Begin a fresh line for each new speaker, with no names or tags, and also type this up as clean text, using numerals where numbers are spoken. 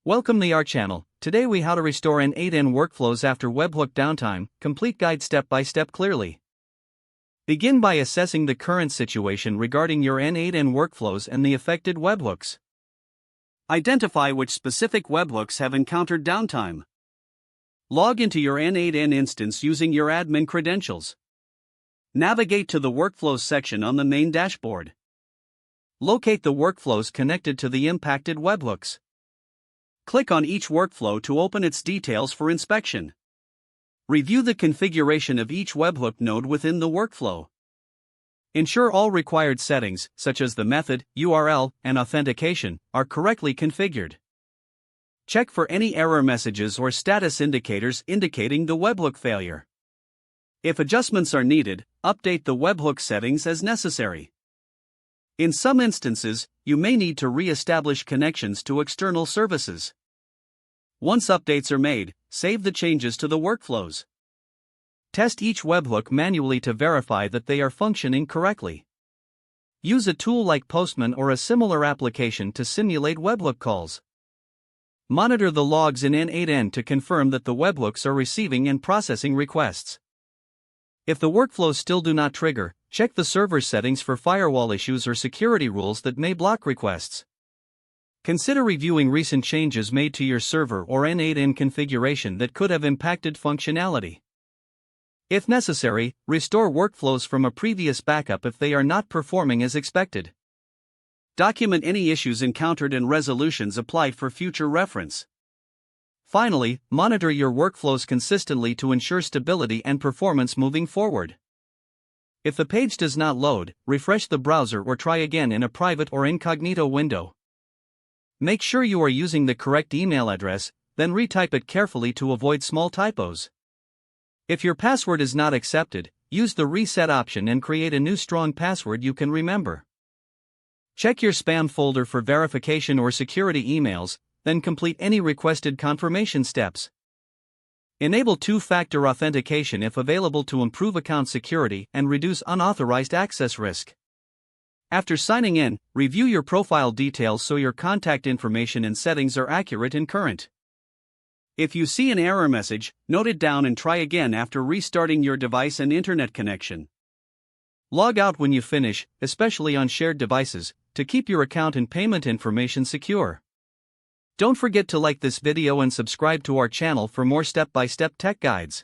Welcome to our channel. Today we how to restore N8n workflows after Webhook downtime, complete guide step by step clearly. Begin by assessing the current situation regarding your N8n workflows and the affected webhooks. Identify which specific webhooks have encountered downtime. Log into your N8n instance using your admin credentials. Navigate to the Workflows section on the main dashboard. Locate the workflows connected to the impacted webhooks. Click on each workflow to open its details for inspection. Review the configuration of each webhook node within the workflow. Ensure all required settings, such as the method, URL, and authentication, are correctly configured. Check for any error messages or status indicators indicating the webhook failure. If adjustments are needed, update the webhook settings as necessary. In some instances, you may need to re-establish connections to external services. Once updates are made, save the changes to the workflows. Test each webhook manually to verify that they are functioning correctly. Use a tool like Postman or a similar application to simulate webhook calls. Monitor the logs in N8n to confirm that the webhooks are receiving and processing requests. If the workflows still do not trigger, check the server settings for firewall issues or security rules that may block requests. Consider reviewing recent changes made to your server or N8n configuration that could have impacted functionality. If necessary, restore workflows from a previous backup if they are not performing as expected. Document any issues encountered and resolutions applied for future reference. Finally, monitor your workflows consistently to ensure stability and performance moving forward. If the page does not load, refresh the browser or try again in a private or incognito window. Make sure you are using the correct email address, then retype it carefully to avoid small typos. If your password is not accepted, use the reset option and create a new strong password you can remember. Check your spam folder for verification or security emails, then complete any requested confirmation steps. Enable two-factor authentication if available to improve account security and reduce unauthorized access risk. After signing in, review your profile details so your contact information and settings are accurate and current. If you see an error message, note it down and try again after restarting your device and internet connection. Log out when you finish, especially on shared devices, to keep your account and payment information secure. Don't forget to like this video and subscribe to our channel for more step-by-step tech guides.